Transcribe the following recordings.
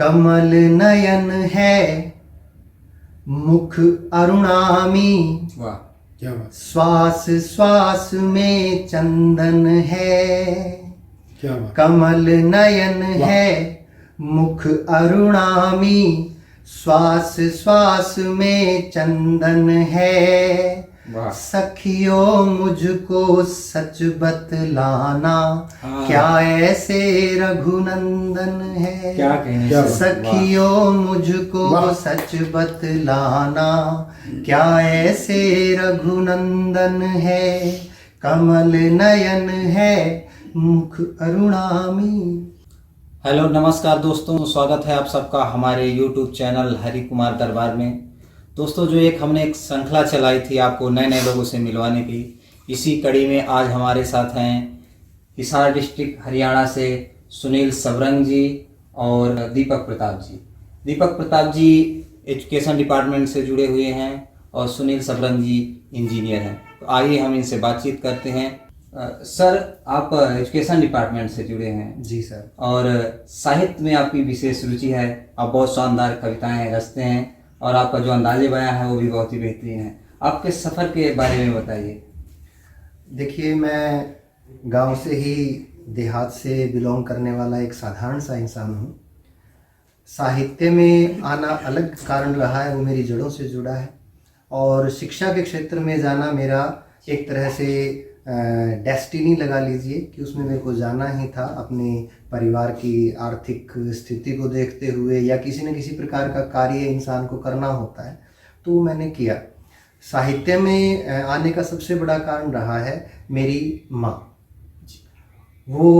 कमल नयन है मुख अरुणामी, वाह क्या बात, श्वास श्वास में चंदन है। क्या बात, कमल नयन है मुख अरुणामी, श्वास श्वास में चंदन है। वाह सखियों मुझको सच बतलाना, हाँ। क्या ऐसे रघुनंदन है। क्या कहने क्या से, सखियों मुझको वाह। सच बतलाना, क्या ऐसे रघुनंदन है। कमल नयन है मुख अरुणामी। हेलो नमस्कार दोस्तों, स्वागत है आप सबका हमारे YouTube चैनल हरि कुमार दरबार में। दोस्तों जो हमने एक श्रृंखला चलाई थी आपको नए नए लोगों से मिलवाने की, इसी कड़ी में आज हमारे साथ हैं हिसार डिस्ट्रिक्ट हरियाणा से सुनील सबरंग जी और दीपक प्रताप जी। दीपक प्रताप जी एजुकेशन डिपार्टमेंट से जुड़े हुए हैं और सुनील सबरंग जी इंजीनियर हैं। तो आइए हम इनसे बातचीत करते हैं। सर, आप एजुकेशन डिपार्टमेंट से जुड़े हैं जी सर। और साहित्य में आपकी विशेष रुचि है। आप बहुत शानदार कविताएं रचते हैं और आपका जो अंदाजे बयां है वो भी बहुत ही बेहतरीन है। आपके सफ़र के बारे में बताइए। देखिए, मैं गांव से ही देहात से बिलोंग करने वाला एक साधारण सा इंसान हूँ। साहित्य में आना अलग कारण रहा है, वो मेरी जड़ों से जुड़ा है। और शिक्षा के क्षेत्र में जाना मेरा एक तरह से डेस्टिनी लगा लीजिए कि उसमें मेरे को जाना ही था, अपने परिवार की आर्थिक स्थिति को देखते हुए, या किसी न किसी प्रकार का कार्य इंसान को करना होता है, तो मैंने किया। साहित्य में आने का सबसे बड़ा कारण रहा है मेरी माँ। वो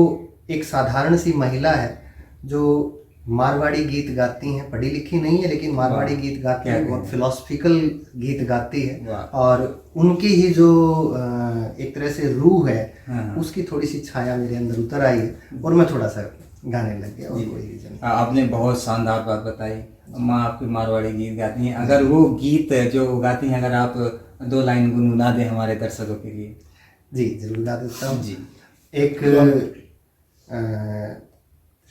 एक साधारण सी महिला है जो मारवाड़ी गीत गाती हैं, पढ़ी लिखी नहीं है लेकिन मारवाड़ी गीत गाती है, बहुत फिलोसफिकल गीत गाती है। और उनकी ही जो एक तरह से रूह है, उसकी थोड़ी सी छाया मेरे अंदर उतर आई है और मैं थोड़ा सा गाने लग गया। और वही रीजन। आपने बहुत शानदार बात बताई। माँ आपकी मारवाड़ी गीत गाती हैं। अगर वो गीत जो गाती हैं, अगर आप 2 लाइन गुनगुना दें हमारे दर्शकों के लिए। जी जरूर गा देता हूँ जी। एक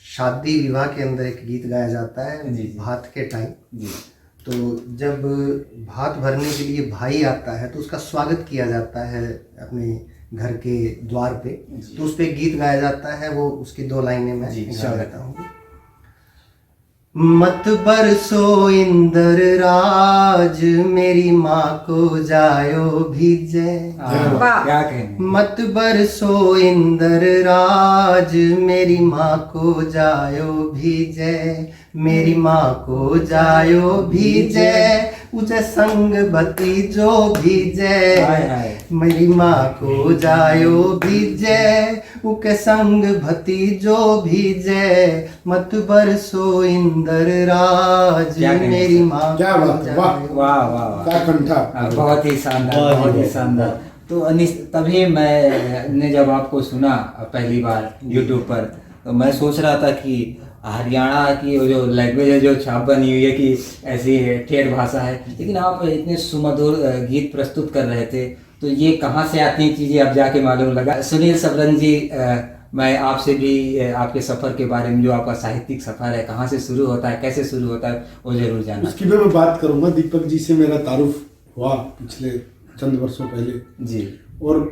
शादी विवाह के अंदर एक गीत गाया जाता है भात के टाइम। जी। तो जब भात भरने के लिए भाई आता है तो उसका स्वागत किया जाता है अपने घर के द्वार पे, तो उस पे गीत गाया जाता है। वो उसकी 2 लाइनें मैं गा देता हूँ। मत बरसो इंद्र राज, मेरी माँ को जायो भीजे। क्या कहें। मत बरसो इंद्र राज, मेरी माँ को जायो भीजे। मेरी माँ को जायो भीजे, उसे संग बती जो भीजे। मेरी माँ को जायो भीजे, उके संग भती जो भीजे। मत बरसो इंद्र राज, मेरी माँ क्या को बात, वाह जायो। वाह वाह क्या कंठा, बहुत ही शानदार, बहुत ही शानदार। तो तभी मैंने जब आपको सुना पहली बार YouTube पर, तो मैं सोच रहा था कि हरियाणा की जो लैंग्वेज है, जो छाप बनी हुई है कि ऐसी ठेठ भाषा है, लेकिन आप इतने सुमधुर गीत प्रस्तुत कर रहे थे, तो ये कहाँ से आती हैं चीज़ें अब जाके मालूम लगा। सुनील सबरंग जी, मैं आपसे भी आपके सफ़र के बारे में, जो आपका साहित्यिक सफ़र है, कहाँ से शुरू होता है, कैसे शुरू होता है, वो जरूर जानना। उसकी भी मैं बात करूंगा। दीपक जी से मेरा तारुफ हुआ पिछले चंद वर्षों पहले जी, और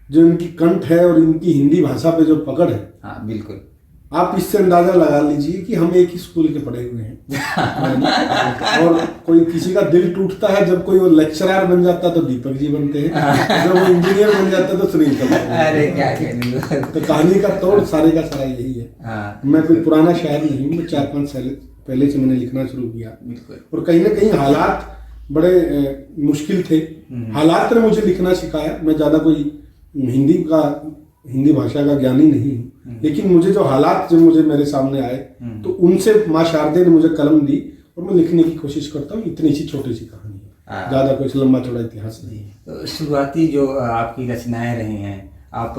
जो इनकी कंठ है और इनकी हिंदी भाषा पे जो पकड़ है, हाँ बिल्कुल, आप इससे अंदाजा लगा लीजिए कि हम एक ही स्कूल के पढ़े हुए हैं। और कोई किसी का दिल टूटता है जब कोई वो लेक्चरर बन जाता तो दीपक जी बनते हैं, जब वो इंजीनियर बन जाता तो सुनील सबरंग। अरे क्या कहने। तो कहानी का तोड़ सारे का सारा यही है। मैं कोई पुराना शायर नहीं हूँ, मैं 4-5 साल पहले से मैंने लिखना शुरू किया, और कहीं ना कहीं हालात बड़े मुश्किल थे। हालात ने मुझे लिखना सिखाया। मैं ज़्यादा कोई हिंदी भाषा का ज्ञानी नहीं हूँ, लेकिन मुझे जो हालात जो मुझे मेरे सामने आए, तो उनसे माँ शारदे ने मुझे कलम दी और मैं लिखने की कोशिश करता हूँ। इतनी सी छोटी सी कहानी है, ज़्यादा कुछ लंबा चौड़ा इतिहास नहीं है। तो शुरुआती जो आपकी रचनाएं रही हैं, आप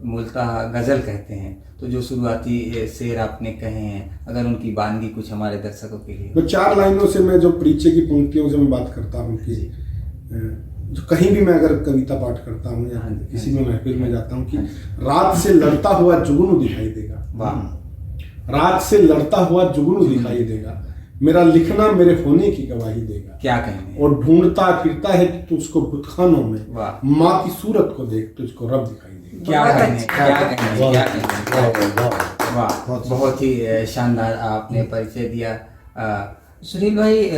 मूलतः गज़ल कहते हैं, तो जो शुरुआती शेर आपने कहे हैं, अगर उनकी बानगी कुछ हमारे दर्शकों के लिए। मैं 4 लाइनों से, मैं जो परिचय की पंक्तियों से मैं बात करता हूँ कि जो कहीं भी मैं अगर कविता पाठ करता हूँ या किसी में महफिल में जाता हूँ कि रात से लड़ता हुआ जुगनू दिखाई देगा। रात से लड़ता हुआ जुगनू दिखाई देगा, मेरा लिखना मेरे होने की गवाही देगा। क्या कहेंगे। और ढूंढता फिरता है कि तुझको बुतखानों में वाह। माँ की सूरत को देख तुझको रब दिखाई देगा। क्या बहुत कहेंगे, अच्छा। क्या कहेंगे, क्या कहेंगे। वाह, बहुत ही शानदार आपने परिचय दिया। सुनील भाई,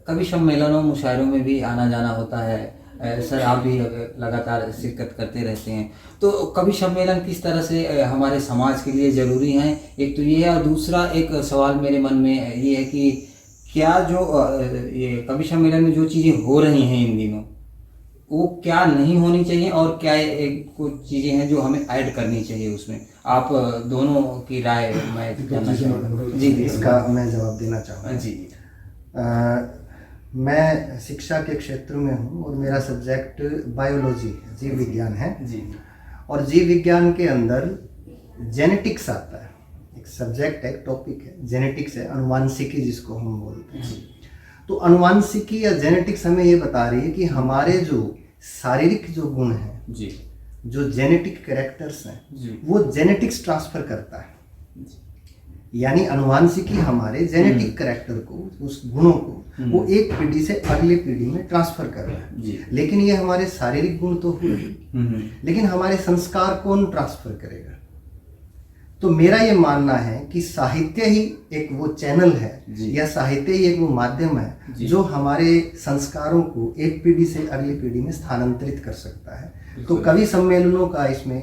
कवि सम्मेलनों मुशायरों में भी आना जाना होता है, सर आप भी लगातार शिरकत करते रहते हैं, तो कवि सम्मेलन किस तरह से हमारे समाज के लिए ज़रूरी हैं, एक तो ये है, और दूसरा एक सवाल मेरे मन में ये है कि क्या जो ये कवि सम्मेलन में जो चीज़ें हो रही हैं इन दिनों, वो क्या नहीं होनी चाहिए, और क्या एक कुछ चीज़ें हैं जो हमें ऐड करनी चाहिए उसमें, आप दोनों की राय मैं जानना चाहूँगा। जी जी, इसका मैं जवाब देना चाहूँगा। जी मैं शिक्षा के क्षेत्र में हूँ और मेरा सब्जेक्ट बायोलॉजी है, जीव विज्ञान है। जी और जीव विज्ञान के अंदर जेनेटिक्स आता है, एक सब्जेक्ट है, एक टॉपिक है, जेनेटिक्स है, अनुवांशिकी जिसको हम बोलते हैं। तो अनुवांशिकी या जेनेटिक्स हमें ये बता रही है कि हमारे जो शारीरिक जो गुण हैं, जी जो जेनेटिक कैरेक्टर्स हैं, जी वो जेनेटिक्स ट्रांसफर करता है। यानी अनुवांशिकी हमारे जेनेटिक कैरेक्टर को, उस गुणों को वो एक पीढ़ी से अगली पीढ़ी में ट्रांसफर कर रहा है। जी। लेकिन ये हमारे शारीरिक गुण तो हुए, लेकिन हमारे संस्कार कौन ट्रांसफर करेगा? तो मेरा ये मानना है कि साहित्य ही एक वो चैनल है, जी। या साहित्य ही एक वो माध्यम है जी। जो हमारे संस्कारों को एक पीढ़ी से अगली पीढ़ी में स्थानांतरित कर सकता है। तो कवि सम्मेलनों का इसमें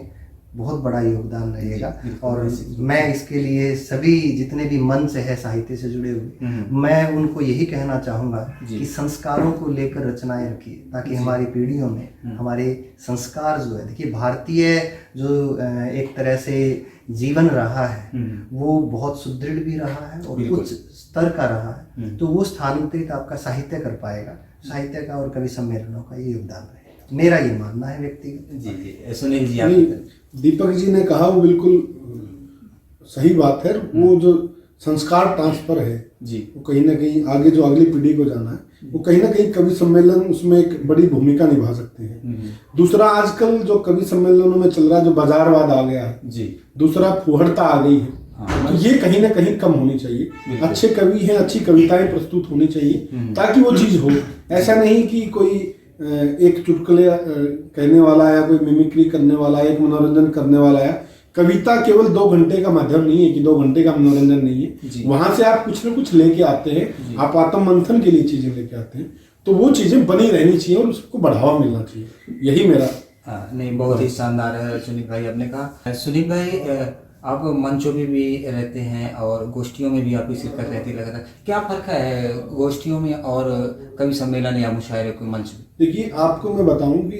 बहुत बड़ा योगदान रहेगा। और मैं इसके लिए सभी जितने भी मंच है साहित्य से जुड़े हुए, मैं उनको यही कहना चाहूँगा कि संस्कारों को लेकर रचनाएं रखिए, ताकि हमारी पीढ़ियों में हमारे संस्कार जो है, देखिए भारतीय जो एक तरह से जीवन रहा है वो बहुत सुदृढ़ भी रहा है और उच्च स्तर का रहा है, तो वो स्थानांतरित आपका साहित्य कर पाएगा। साहित्य का और कवि सम्मेलनों का ये योगदान रहेगा, मेरा ये मानना है व्यक्तिगत। जी जी, सुनील जी नहीं, आप। दीपक जी ने कहा वो बिल्कुल सही बात है। वो जो संस्कार ट्रांसफर है जी, वो कहीं ना कहीं आगे जो अगली पीढ़ी को जाना है, वो कहीं ना कहीं कवि सम्मेलन उसमें एक बड़ी भूमिका निभा सकते हैं। दूसरा, आजकल जो कवि सम्मेलनों में चल रहा है, जो बाजारवाद आ गया है जी, दूसरा फुहड़ता आ गई है, हाँ। तो ये कहीं ना कहीं कम होनी चाहिए। अच्छे कवि हैं, अच्छी कविताएं प्रस्तुत होनी चाहिए ताकि वो चीज हो। ऐसा नहीं कि कोई एक चुटकुले कहने वाला या कोई मिमिक्री करने वाला, एक मनोरंजन करने वाला है। कविता केवल 2 घंटे का माध्यम नहीं है कि 2 घंटे का मनोरंजन नहीं है। वहां से आप कुछ ना कुछ लेके आते हैं, आप आत्म मंथन के लिए चीजें लेके आते हैं, तो वो चीजें बनी रहनी चाहिए और उसको बढ़ावा मिलना चाहिए। यही मेरा नहीं, बहुत ही शानदार है सुनील भाई आपने कहा। सुनील भाई, आप मंचों में भी रहते हैं और गोष्ठियों में भी आपकी शिरकत रहती है लगातार, क्या फर्क है गोष्ठियों में और कवि सम्मेलन या मुशायरे के मंच में? देखिए, आपको मैं बताऊं कि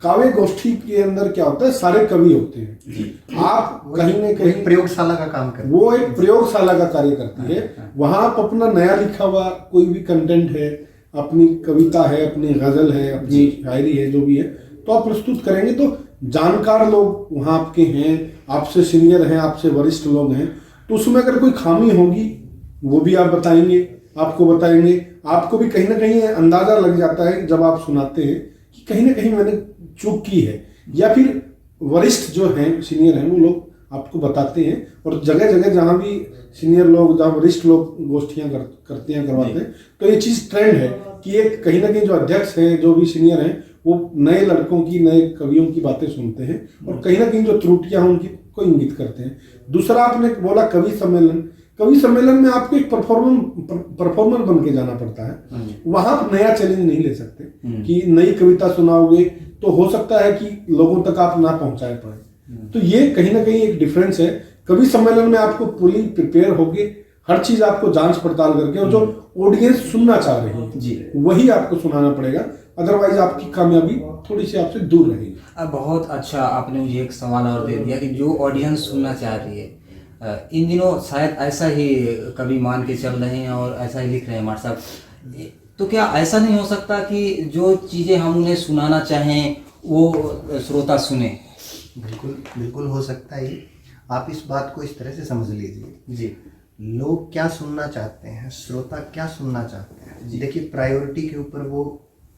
काव्य गोष्ठी के अंदर क्या होता है, सारे कवि होते हैं। आप कहीं ना कहीं प्रयोगशाला का काम करते हैं, वो एक प्रयोगशाला का कार्य करती है। वहां आप अपना नया लिखा हुआ कोई भी कंटेंट है, अपनी कविता है, अपनी गजल है, अपनी शायरी है, जो भी है, तो आप प्रस्तुत करेंगे। तो जानकार लोग वहाँ आपके हैं, आपसे सीनियर हैं, आपसे वरिष्ठ लोग हैं, तो उसमें अगर कोई खामी होगी वो भी आप बताएंगे, आपको बताएंगे। आपको भी कहीं ना कहीं अंदाजा लग जाता है जब आप सुनाते हैं कि कहीं ना कहीं मैंने चूक की है, या फिर वरिष्ठ जो हैं, सीनियर हैं, वो लोग आपको बताते हैं। और जगह जगह जहाँ भी सीनियर लोग, जहाँ वरिष्ठ लोग गोष्ठियाँ करते हैं, करवाते हैं, तो ये चीज़ ट्रेंड है कि एक कहीं ना कहीं जो अध्यक्ष हैं, जो भी सीनियर हैं, वो नए लड़कों की, नए कवियों की बातें सुनते हैं और कहीं ना कहीं जो त्रुटियां हैं उनकी को इंगित करते हैं। दूसरा, आपने बोला कवि सम्मेलन। कवि सम्मेलन में आपको एक परफॉर्मर बन के जाना पड़ता है। वहां आप नया चैलेंज नहीं ले सकते कि नई कविता सुनाओगे तो हो सकता है कि लोगों तक आप ना पहुंचा पाए। तो ये कहीं ना कहीं एक डिफरेंस है। कवि सम्मेलन में आपको पूरी प्रिपेयर होके हर चीज आपको जांच पड़ताल करके, और जो ऑडियंस सुनना चाह रही है जी, वही आपको सुनाना पड़ेगा, अदरवाइज आपकी कामयाबी थोड़ी सी आपसे दूर रहेगी। अब बहुत अच्छा आपने मुझे एक सवाल और दे दिया कि जो ऑडियंस सुनना चाह रही है, इन दिनों शायद ऐसा ही कवि मान के चल रहे हैं और ऐसा ही लिख रहे हैं हमारे साहब, तो क्या ऐसा नहीं हो सकता कि जो चीज़ें हम उन्हें सुनाना चाहें वो श्रोता सुने? बिल्कुल बिल्कुल हो सकता है। आप इस बात को इस तरह से समझ लीजिए जी, लोग क्या सुनना चाहते हैं, श्रोता क्या सुनना चाहते हैं। देखिए, प्रायोरिटी के ऊपर वो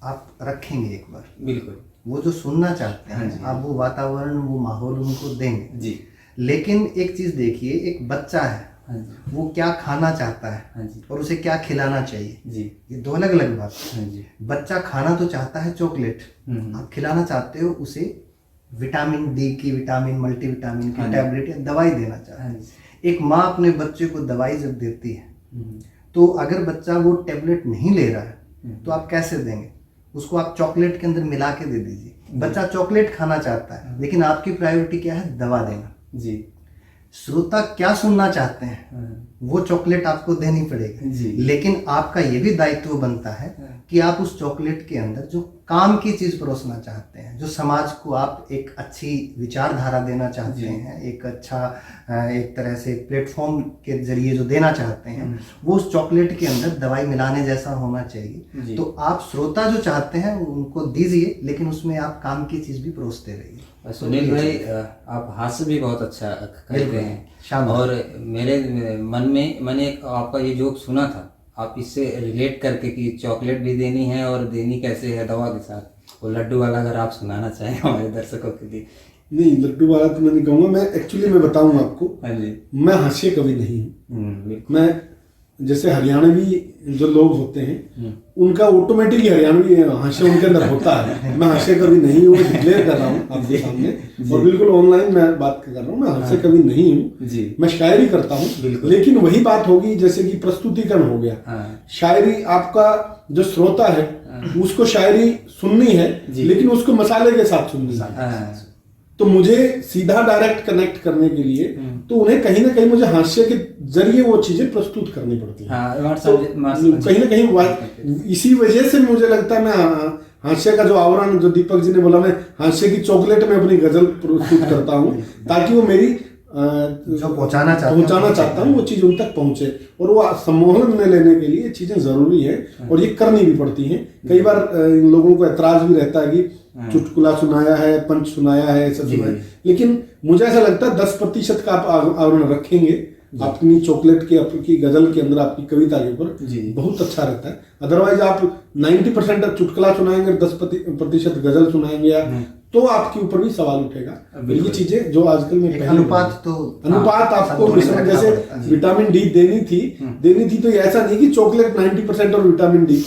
आप रखेंगे एक बार, बिल्कुल, वो जो सुनना चाहते हैं आप वो वातावरण, वो माहौल उनको देंगे जी, लेकिन एक चीज देखिए, एक बच्चा है हाँ जी, वो क्या खाना चाहता है हाँ जी, और उसे क्या खिलाना चाहिए, जी, ये दो अलग अलग बात है। हाँ जी, बच्चा खाना तो चाहता है चॉकलेट, आप खिलाना चाहते हो उसे विटामिन डी की, विटामिन मल्टीविटामिन की हाँ जी। टैबलेट या दवाई देना चाहते हाँ हैं। जी, एक माँ अपने बच्चे को दवाई जब देती है हम्म, तो अगर बच्चा वो टैबलेट नहीं ले रहा है तो आप कैसे देंगे उसको? आप चॉकलेट के अंदर मिला के दे दीजिए। बच्चा चॉकलेट खाना चाहता है लेकिन आपकी प्रायोरिटी क्या है? दवा देना। जी, श्रोता क्या सुनना चाहते हैं हाँ, वो चॉकलेट आपको देनी पड़ेगी, जी। लेकिन आपका ये भी दायित्व बनता है कि आप उस चॉकलेट के अंदर जो काम की चीज परोसना चाहते हैं, जो समाज को आप एक अच्छी विचारधारा देना चाहते जी। हैं, एक अच्छा एक तरह से प्लेटफॉर्म के जरिए जो देना चाहते हैं, वो उस चॉकलेट के अंदर दवाई मिलाने जैसा होना चाहिए। जी। तो आप श्रोता जो चाहते हैं उनको दीजिए, लेकिन उसमें आप काम की चीज भी परोसते रहिए। और सुनील भाई आप हास्य भी बहुत अच्छा करते बिल्कुल, हैं, शानदार। और मेरे मन में मैंने एक आपका ये जोक सुना था, आप इससे रिलेट करके कि चॉकलेट भी देनी है और देनी कैसे है दवा के साथ, वो लड्डू वाला अगर आप सुनाना चाहें हमारे दर्शकों के लिए। नहीं, लड्डू वाला तो मैं नहीं कहूँगा। मैं एक्चुअली मैं बताऊँ आपको, हाँ जी, मैं हास्य कवि नहीं हूँ। बिल्कुल, मैं जैसे हरियाणवी जो लोग होते हैं उनका ऑटोमेटिकली हरियाणवी हास्य उनके अंदर होता है। मैं हास्य कवि नहीं हूँ, डिक्लेयर कर रहा हूँ आपके सामने, और बिल्कुल ऑनलाइन मैं बात कर रहा हूँ, मैं हास्य कवि नहीं हूँ। जी, मैं शायरी करता हूँ, बिल्कुल। लेकिन वही बात होगी जैसे कि प्रस्तुतिकरण हो गया। हाँ, शायरी आपका जो श्रोता है उसको शायरी सुननी है, जी। लेकिन उसको मसाले के साथ सुननी है। हाँ, तो मुझे सीधा डायरेक्ट कनेक्ट करने के लिए तो उन्हें कहीं ना कहीं मुझे हास्य के जरिए वो चीजें प्रस्तुत करनी पड़ती हैं। हाँ, तो कहीं ना कहीं इसी वजह से मुझे लगता है मैं हास्य का जो आवरण, जो दीपक जी ने बोला, मैं हास्य की चॉकलेट में अपनी गजल प्रस्तुत करता हूँ ताकि वो मेरी जो पहुंचाना चाहता हूँ वो चीज उन तक पहुंचे, और वो सम्मोहन में लेने के लिए चीजें जरूरी है और ये करनी भी पड़ती हैं। कई बार इन लोगों को ऐतराज भी रहता है कि चुटकुला सुनाया है, पंच सुनाया है, ऐसा सुनाया है, लेकिन मुझे ऐसा लगता है 10% का आप आवरण रखेंगे अपनी चॉकलेट के, आपकी गजल के अंदर, आपकी कविता के ऊपर, बहुत अच्छा रहता है। अदरवाइज आप 90% चुटकुला सुनाएंगे, 10% गजल सुनाएंगे या तो आपके ऊपर भी सवाल उठेगा। ये चीजें जो आजकल में अनुपात आपको जैसे विटामिन डी देनी थी तो ऐसा नहीं कि चॉकलेट 90% और विटामिन डी,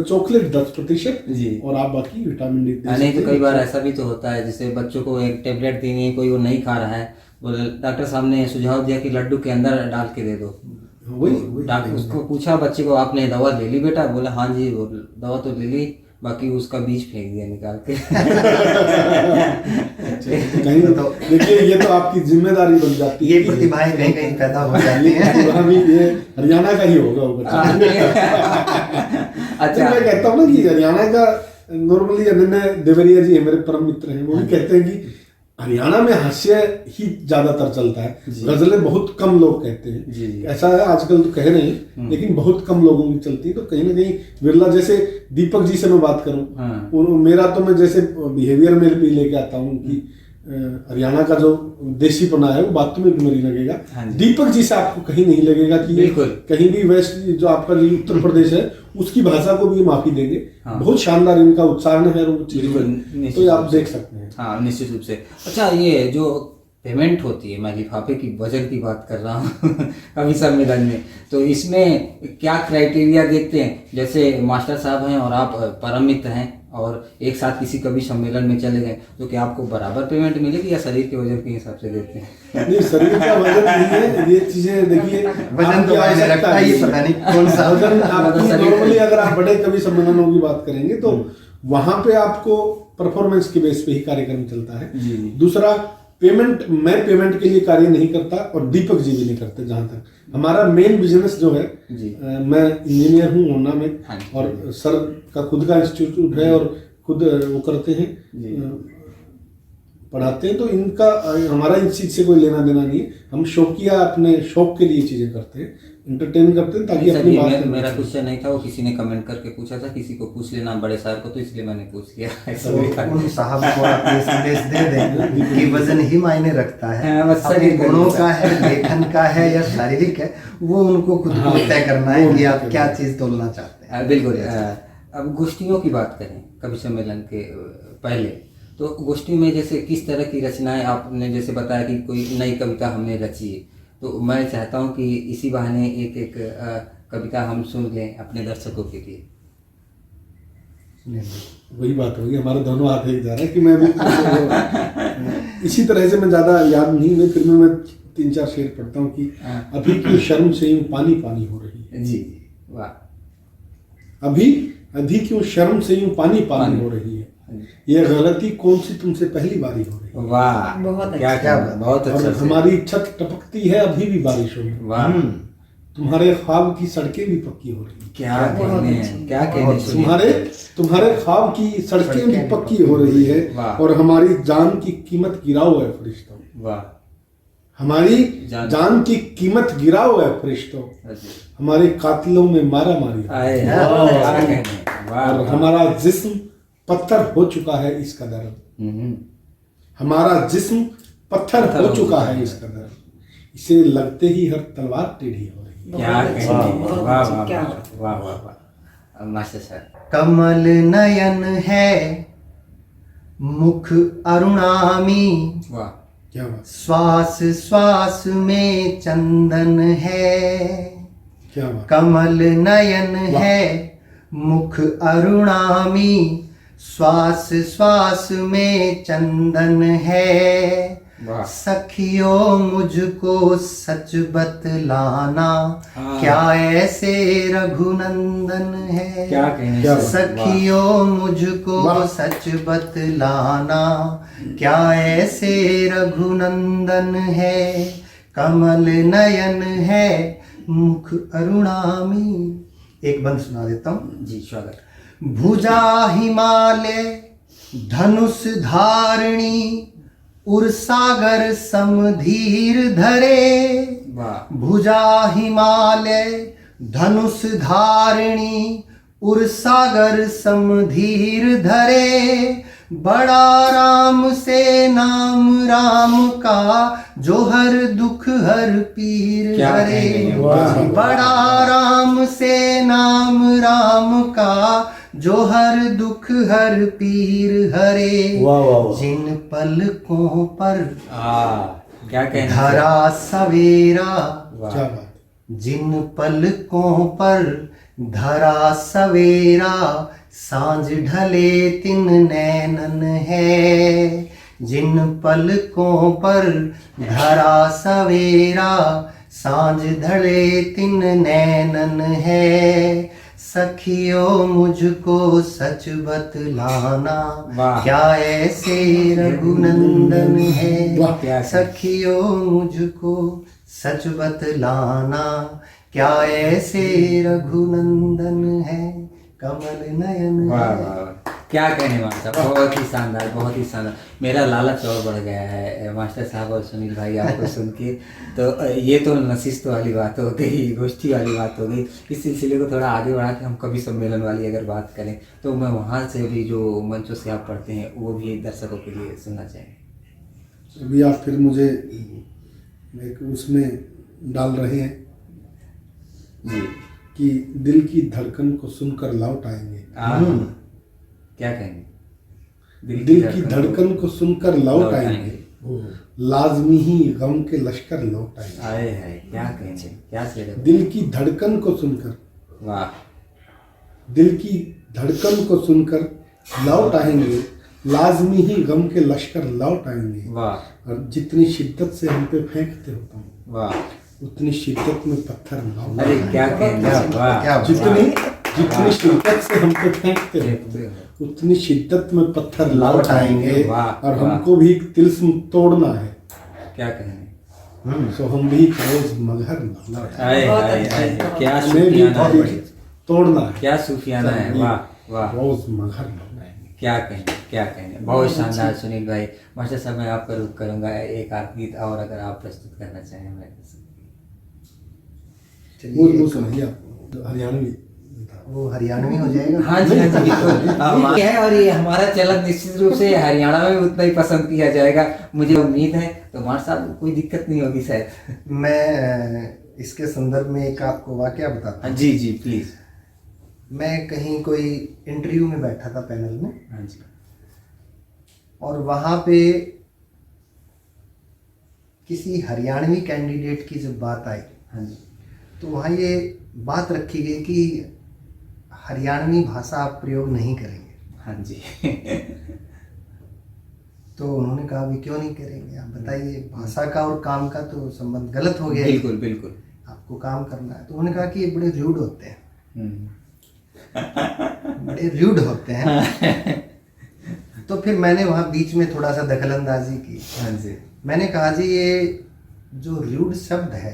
चॉकलेट 10% और आप बाकी विटामिन डी। नहीं तो कई बार ऐसा भी तो होता है, जैसे बच्चों को एक टेबलेट देनी है, कोई वो नहीं खा रहा है, बोले डॉक्टर साहब ने सुझाव दिया कि लड्डू के अंदर डाल के दे दो। डॉक्टर उसको पूछा बच्चे को, आपने दवा ले ली बेटा? बोला हाँ जी, दवा तो ले ली, बाकी उसका बीज फेंक दिया निकाल के। कहीं तो देखिए, ये तो आपकी जिम्मेदारी बन जाती है, ये प्रतिभाएं कहीं कहीं पैदा हो जाती हैं। ये हरियाणा का ही होगा वो बच्चा। अच्छा, मैं कहता हूँ ना कि हरियाणा का नॉर्मली अनन्य देवरिया जी है, मेरे परम मित्र हैं, वो भी कहते हैं कि हरियाणा में हास्य ही ज्यादातर चलता है, गजलें बहुत कम लोग कहते हैं। ऐसा है, आजकल तो कह रहे हैं, लेकिन बहुत कम लोगों की चलती है। तो कहीं ना कहीं बिरला, जैसे दीपक जी से मैं बात करूं, मेरा तो मैं जैसे बिहेवियर में भी लेके आता हूं कि हरियाणा का जो देसीपना है वो बातों में भी मेरी लगेगा। दीपक जी से आपको कहीं नहीं लगेगा कि कहीं भी वेस्ट जो आपका जो उत्तर प्रदेश है उसकी भाषा को भी माफी देंगे। बहुत शानदार इनका उच्चारण है, तो आप देख सकते हैं। हाँ, निश्चित रूप से। अच्छा, ये जो पेमेंट होती है, मैं लिफाफे की वजन की बात कर रहा हूँ कवि सम्मेलन में, तो इसमें क्या क्राइटेरिया देखते हैं? जैसे मास्टर साहब हैं और आप परम मित्र हैं और एक साथ किसी कवि सम्मेलन में चले गए, तो क्या आपको बराबर पेमेंट मिलेगी या शरीर के वजन के हिसाब से देते हैं? नहीं, शरीर का वजन नहीं है, ये चीजें देखिए, वजन तो लगता है, ये पता नहीं कौन सा वजन। नॉर्मली अगर आप बड़े कवि सम्मेलनों की बात करेंगे तो वहां पे आपको परफॉर्मेंस के बेस पे ही कार्यक्रम चलता है। दूसरा, पेमेंट, मैं पेमेंट के लिए कार्य नहीं करता और दीपक जी भी नहीं करते। जहां तक हमारा मेन बिजनेस जो है, मैं इंजीनियर हूँ ऊना में, और सर का खुद का इंस्टीट्यूट है और खुद वो करते हैं, पढ़ाते हैं। तो इनका, हमारा इस चीज से कोई लेना देना नहीं है। हम शौकिया अपने शौक के लिए चीजें करते हैं, एंटरटेन करते हैं ताकि अपनी बात। मेरा क्वेश्चन नहीं था, वो किसी ने कमेंट करके पूछा था, किसी को पूछ लेना बड़े साहब को, तो इसलिए मैंने पूछ लिया। उन साहब को अपने संदेश दे दें कि वजन ही मायने रखता है, अपने गुणों का है, लेखन का है या शारीरिक है, वो उनको खुद को तय करना है कि आप क्या चीज तोलना चाहते हैं। बिल्कुल। अब गोष्ठियों की बात करें, कवि सम्मेलन के पहले, तो गोष्ठी में जैसे किस तरह की रचनाएं, आपने जैसे बताया कि कोई नई कविता हमने रची है, तो मैं चाहता हूँ कि इसी बहाने एक एक कविता हम सुन लें अपने दर्शकों के लिए। वही बात होगी, हमारे दोनों हाथ एक जा रहा है कि मैं भी इसी तरह से मैं ज़्यादा याद नहीं है, फिर मैं 3-4 शेर पढ़ता हूँ कि अभी की शर्म से यूं पानी पानी हो रही है। जी वाह। अभी क्यों शर्म से यूं पानी पानी हो रही है, ये गलती कौन सी तुमसे पहली बारी हो रही है। वाह, बहुत क्या अच्छा। क्या बहुत और अच्छा से। हमारी छत टपकती है अभी भी बारिशों में, वाह, तुम्हारे ख्वाब की सड़कें भी पक्की हो रही है। क्या कहने हैं, क्या कहने हैं। तुम्हारे ख्वाब की सड़कें भी पक्की हो रही है, वाह। और हमारी जान की कीमत गिराओ है फरिश्तों, वाह, हमारी जान की कीमत गिराओ है फरिश्तों, हमारे कातिलों में मारा मारी है। आए क्या कहने हैं। वाह, और हमारा जिस्म पत्थर हो चुका है इस कदर, हम्म, हमारा जिस्म पत्थर हो चुका है इस कदर, इसे लगते ही हर तलवार टेढ़ी हो रही है। क्या कहने हैं। बहुत वाह अच्छा, वाह क्या वाह वाह वाह वाह। मास्टर साहब। कमल नयन है मुख अरुणामी, वाह, क्या बात, श्वास श्वास में चंदन है। क्या बात। कमल नयन है मुख अरुणामी, श्वास श्वास में चंदन है। वाह। सखियों मुझको सच बतलाना, हाँ। क्या ऐसे रघुनंदन है। क्या कहने क्या हैं। सखियों मुझको वाह। सच बतलाना, क्या ऐसे रघुनंदन है। कमल नयन है मुख अरुणामी। एक बंद सुना देता हूँ। जी स्वागत। भुजा हिमालय धनुष धारणी, उर्सागर समधीर धरे। वाह, भुजा हिमालय धनुष धारणी, उर्सागर समधीर धरे। बड़ा राम से नाम राम का, जो हर दुख हर पीर क्या हरे। कहेंगे। वाह। बड़ा राम से नाम राम का, जो हर दुख हर पीर हरे। जिन पलकों पर क्या कहने हैं। धरा सवेरा, वाह, क्या बात। जिन पलकों पर धरा सवेरा, सांझ ढले तिन नैनन है। जिन पलकों पर धरा सवेरा, सांझ ढले तिन नैनन है। सखियों मुझको सच बतलाना, वाह। क्या ऐसे रघुनंदन है। वाह, क्या सखियों मुझको सच बतलाना, क्या ऐसे रघुनंदन है। कमल नयन वाह है। वाह वाह। क्या कहने मास्टर साहब, बहुत ही शानदार, बहुत ही शानदार। मेरा लालच और बढ़ गया है मास्टर साहब और सुनील भाई आपको सुन के। तो ये तो नशिस्त वाली बात हो गई, गोष्ठी वाली बात हो गई। इस सिलसिले को थोड़ा आगे बढ़ा के हम कवि सम्मेलन वाली अगर बात करें, तो मैं वहाँ से भी जो मंचों से आप पढ़ते हैं वो भी दर्शकों के लिए सुनना चाहेंगे। अभी आप फिर मुझे एक उसमें डाल रहे हैं जी। कि दिल की धड़कन को सुनकर लौट आएंगे। क्या कहेंगे। दिल की धड़कन को सुनकर लौट आएंगे, लाजमी ही गम के लश्कर लौट आएंगे। आए है, क्या कहेंगे, क्या शेर है। दिल की धड़कन को सुनकर, वाह, दिल की धड़कन को सुनकर लौट आएंगे, लाजमी ही गम के लश्कर लौट आएंगे। वाह, और जितनी शिद्दत से हम पे फेंकते हो तुम, वाह। उतनी शिद्दत में पत्थर लौट अरे क्या कहेंगे। वाह, क्या जितनी शिद्दत से हम पे फेंकते हो तुम, उतनी शिद्दत में पत्थर लौट आएंगे। वाह, और वाह। हमको भी एक तिल्स्म तोड़ना है, क्या कहेंगे। तो हम भी रोज मगहर लौट आए बहुत आए अच्छा, आए, बहुत क्या हमें भी सूफियाना है, थोड़ी तोड़ना है, क्या सूफियाना है। वाह वाह, रोज मगहर लौट आएंगे। क्या कहेंगे, क्या कहेंगे। बहुत शानदार सुनील भाई। मास्टर साहब मैं आपका रुख करूंगा, एक आध गीत और अगर आप प्रस्तुत करना चाहें। मैं वो सुनाइए आप, हरियाणवी था। वो हरियाणवी हो जाएगा। हाँ जी, हाँ जी, बिल्कुल है। और ये हमारा चैनल निश्चित रूप से हरियाणा में भी उतना ही पसंद किया जाएगा, मुझे उम्मीद है। तो मास्टर साहब कोई दिक्कत नहीं होगी शायद। मैं इसके संदर्भ में एक आपको वाकया बताता हाँ हूँ। जी जी प्लीज। मैं कहीं कोई इंटरव्यू में बैठा था पैनल में, हाँ जी। और वहाँ पे किसी हरियाणवी कैंडिडेट की जब बात आई हाँ जी। तो वहाँ ये बात रखी गई कि हरियाणवी भाषा आप प्रयोग नहीं करेंगे। हाँ जी। तो उन्होंने कहा भी क्यों नहीं करेंगे, आप बताइए, भाषा का और काम का तो संबंध गलत हो गया। बिल्कुल बिल्कुल। आपको काम करना है। तो उन्होंने कहा कि ये बड़े रूड होते हैं, बड़े रूड होते हैं। तो फिर मैंने वहाँ बीच में थोड़ा सा दखलंदाजी की। हाँ जी। मैंने कहा जी ये जो रूड शब्द है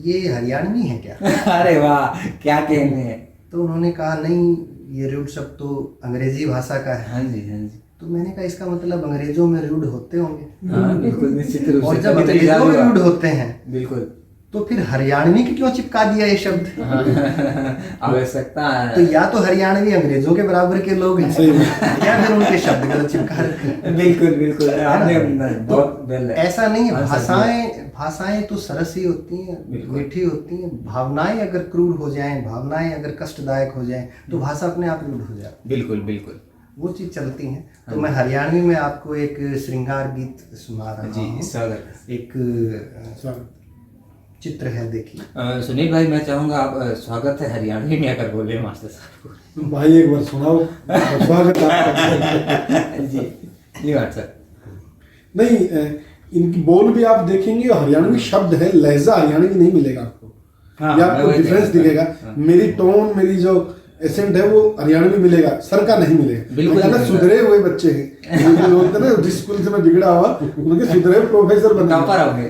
ये हरियाणवी है क्या? अरे वाह, क्या कहने हैं। तो उन्होंने कहा नहीं, ये रूड शब्द तो अंग्रेजी भाषा का है। हाँ जी हाँ जी। तो मैंने कहा इसका मतलब अंग्रेजों में रूड होते होंगे। हाँ बिल्कुल, निश्चित रूप से। और जब तभी तो अंग्रेजों इजाद में हुआ। रूड होते हैं बिल्कुल। तो फिर हरियाणवी की क्यों चिपका दिया ये शब्द? आवश्यकता है। तो या तो हरियाणवी अंग्रेजों के बराबर के लोग हैं या फिर उनके शब्द गलत चिपका रखे हैं। बिल्कुल बिल्कुल, आपने बहुत वेल। ऐसा नहीं है, हाँ, भाषाएं तो सरस ही होती हैं, बिल्कुल। मीठी होती हैं। भावनाएं अगर क्रूर हो जाएं, भावनाएं अगर कष्टदायक हो जाएं तो भाषा अपने आप रूढ़ हो जाती बिल्कुल बिल्कुल। वो चीज चलती है। तो मैं हरियाणवी में आपको एक श्रृंगार गीत सुना रहा जी हूँ। स्वागत। एक चित्र है, देखिए। सुनील भाई, मैं चाहूंगा आप स्वागत है हरियाणवी में अगर बोले मास्टर साहब को। भाई एक बार सुनाओ, स्वागत आपका। जी जी मास्टर। नहीं, इनकी बोल भी आप देखेंगे हरियाणवी शब्द है, लहजा हरियाणवी नहीं मिलेगा आपको। हाँ, ये आपको डिफरेंस दिखेगा। मेरी टोन, मेरी जो एसेंट है वो हरियाणवी मिलेगा, सर का नहीं मिलेगा। बिल्कुल ना सुधरे हुए बच्चे हैं जो बोलते हैं ना, जिस स्कूल से मैं बिगड़ा हुआ उनके सुधरे प्रोफेसर बने टॉपर हो गए।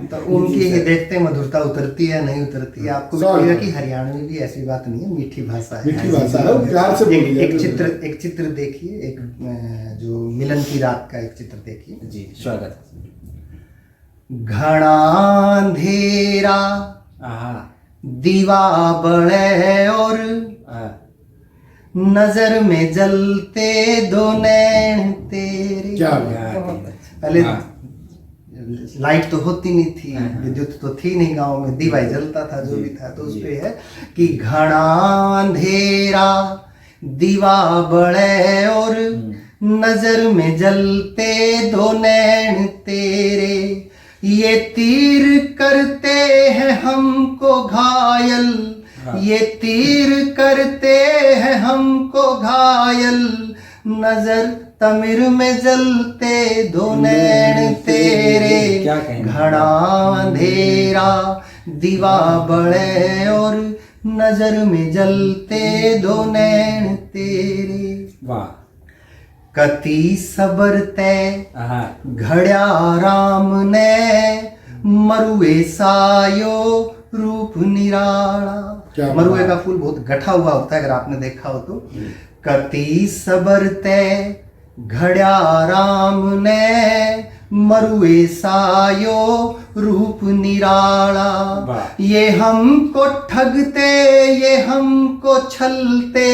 तो उनकी ये देखते देखते उतरती है नहीं उतरती है। आपको भी लगेगा कि हरियाणवी भी ऐसी बात नहीं है, मीठी भाषा है। मीठी भाषा है, प्यार से बोली जाती है। एक चित्र देखिए, एक जो मिलन की रात का एक चित्र देखिए। जी स्वागत। घना अंधेरा आहा। दीवा बड़े और नजर में जलते दो नैन तेरे। क्या पहले लाइट तो होती नहीं थी, विद्युत तो थी नहीं गांव में, दीवा ही जलता था जो भी था। तो उस पे है कि घना अंधेरा दीवा बड़े और नजर में जलते दो नैन तेरे, ये तीर करते हैं हमको घायल, ये तीर करते हैं हमको घायल, नजर तमिर में जलते दो नैन तेरे। घना अंधेरा दीवा बड़े और नजर में जलते दो नैन तेरे। वाह। कति सबर तय घड़या राम ने, मरुए सायो रूप निराला। मरुए का फूल बहुत गठा हुआ होता है, अगर आपने देखा हो तो। कति सबर तय घड़या राम ने, मरुए सायो रूप निराला। ये हमको ठगते ये हमको छलते,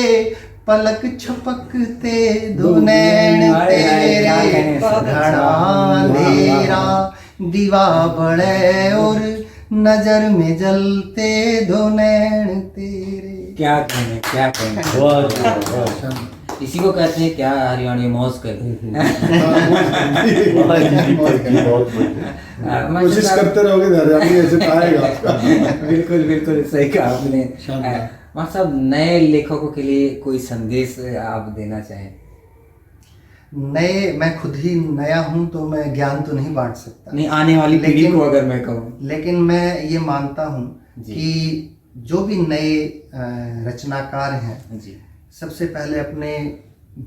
पलक छपकते दो नैन तेरे। घना अंधेरा दीवा बड़े और नजर में जलते दो नैन तेरे। क्या कहने, क्या कहने। बहुत इसी को कहते हैं क्या हरियाणवी मौज कर। कोशिश करते रहोगे हरियाणवी ऐसे पाएगा। बिल्कुल बिल्कुल सही कहा आपने। मास्टर साहब, नए लेखकों के लिए कोई संदेश आप देना चाहें? नए, मैं खुद ही नया हूं तो मैं ज्ञान तो नहीं बांट सकता। नहीं, आने वाली पीढ़ी को अगर मैं कहूँ। लेकिन मैं ये मानता हूं कि जो भी नए रचनाकार हैं जी, सबसे पहले अपने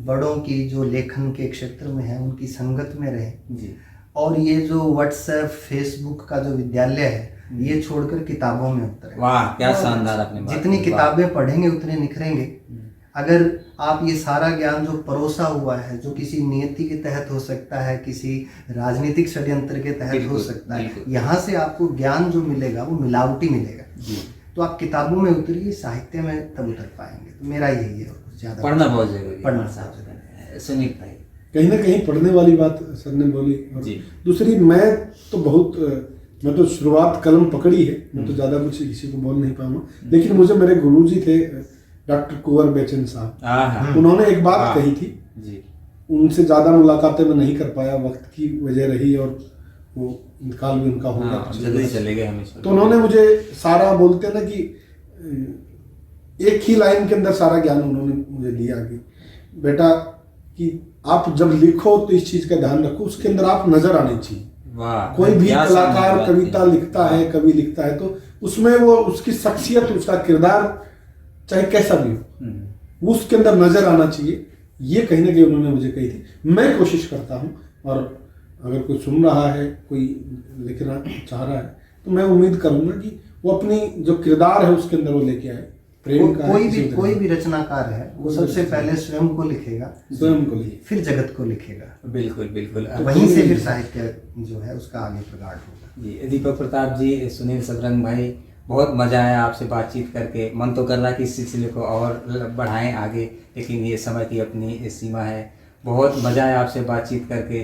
बड़ों की जो लेखन के क्षेत्र में है उनकी संगत में रहे जी। और ये जो व्हाट्सएप फेसबुक का जो विद्यालय है ये छोड़कर किताबों में उतरे। वाह, क्या शानदार आपने बात। जितनी किताबें पढ़ेंगे उतने निखरेंगे। अगर आप ये सारा ज्ञान जो परोसा हुआ है, जो किसी नियति के तहत हो सकता है, किसी राजनीतिक षड्यंत्र के तहत हो सकता है, यहाँ से आपको ज्ञान जो मिलेगा वो मिलावटी मिलेगा। तो आप किताबों में उतरिए, साहित्य में तब उतर पाएंगे। तो मेरा यही है, ज्यादा पढ़ना बहुत जरूरी है। पढ़ना साहब। सुनील भाई, कहीं ना कहीं पढ़ने वाली बात सर ने बोली। जी। दूसरी, मैं तो शुरुआत कलम पकड़ी है, मैं तो ज़्यादा कुछ किसी को बोल नहीं पाऊंगा। लेकिन मुझे मेरे गुरुजी थे डॉक्टर कुंवर बेचन साहब, उन्होंने एक बात कही थी जी। उनसे ज़्यादा मुलाकातें मैं नहीं कर पाया, वक्त की वजह रही और वो इंतकाल भी उनका हो गया हाँ, पिछले जल्दी वर्ष। चले गए हमेशा। तो उन्होंने मुझे सारा बोलते ना कि एक ही लाइन के अंदर सारा ज्ञान उन्होंने मुझे दिया कि बेटा कि आप जब लिखो तो इस चीज का ध्यान रखो, उसके अंदर आप नजर आनी चाहिए। वाह, कोई भी क्या शानदार कलाकार बात कविता है। लिखता है, कवि लिखता है, तो उसमें वो उसकी शख्सियत, उसका किरदार चाहे कैसा भी हो, उसके अंदर नजर आना चाहिए। ये कहीं ना कहीं उन्होंने मुझे कही थी। मैं कोशिश करता हूँ, और अगर कोई सुन रहा है, कोई लिखना चाह रहा है, तो मैं उम्मीद करूंगा कि वो अपनी जो किरदार है उसके अंदर वो लेके आए। प्रेम का कोई भी रचनाकार है वो सबसे पहले स्वयं को लिखेगा, स्वयं को लिए फिर जगत को लिखेगा, बिल्कुल बिल्कुल। तो वहीं से फिर साहित्य जो है उसका आगे प्रगाढ़ होगा। जी, दीपक प्रताप जी, सुनील सबरंग भाई, बहुत मज़ा आया आपसे बातचीत करके। मन तो कर रहा कि इस सिलसिले को और बढ़ाएं आगे, लेकिन ये समय की अपनी सीमा है। बहुत मज़ा आया आपसे बातचीत करके।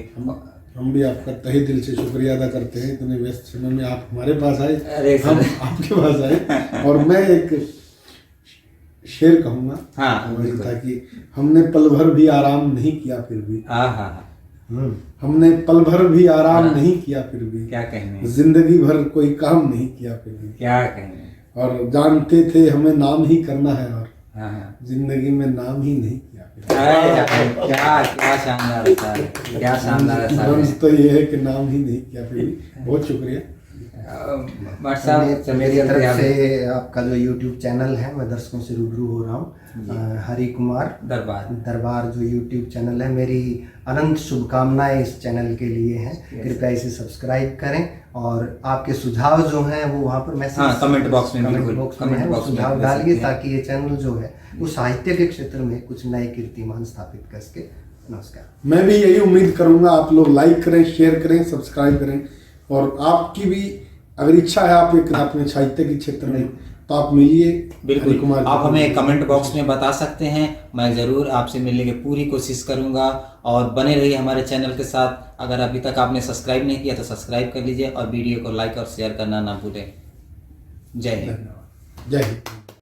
हम भी आपका तहे दिल से शुक्रिया अदा करते हैं, इतने व्यस्त समय में आप हमारे पास आए, अरे हम आपके पास आए। और मैं एक शेर कहूँगा, हाँ, बिल्कुल। ताकि हमने पल भर भी आराम नहीं किया फिर भी, हाँ, हमने पल भर भी आराम नहीं किया फिर भी, क्या कहने, जिंदगी भर कोई काम नहीं किया फिर भी, क्या कहने। और जानते थे हमें नाम ही करना है, और हाँ, जिंदगी में नाम ही नहीं किया फिर भी। अरे क्या क्या शानदार था, क्या शानदार था। रंज तो ये है कि नाम ही नहीं किया फिर भी। बहुत शुक्रिया। मेरी तरफ से आपका जो YouTube चैनल है, मैं दर्शकों से रूबरू हो रहा हूँ। हरि कुमार दरबार जो YouTube चैनल है, मेरी अनंत शुभकामनाएं इस चैनल के लिए हैं। कृपया इसे सब्सक्राइब करें, और आपके सुझाव जो हैं वो वहाँ पर मैसेज कमेंट बॉक्स में है, वो सुझाव डालिए, ताकि ये चैनल जो है वो साहित्य के क्षेत्र में कुछ नए कीर्तिमान स्थापित कर सके। नमस्कार। मैं भी यही उम्मीद करूंगा, आप लोग लाइक करें, शेयर करें, सब्सक्राइब करें, और आपकी भी अगर इच्छा है आप एक अपने साहित्य के क्षेत्र में, तो आप मिलिए। बिल्कुल, आप हमें कमेंट बॉक्स में बता सकते हैं, मैं ज़रूर आपसे मिलने की पूरी कोशिश करूंगा। और बने रहिए हमारे चैनल के साथ। अगर अभी तक आपने सब्सक्राइब नहीं किया तो सब्सक्राइब कर लीजिए, और वीडियो को लाइक और शेयर करना ना भूलें। जय हिंद। जय हिंद।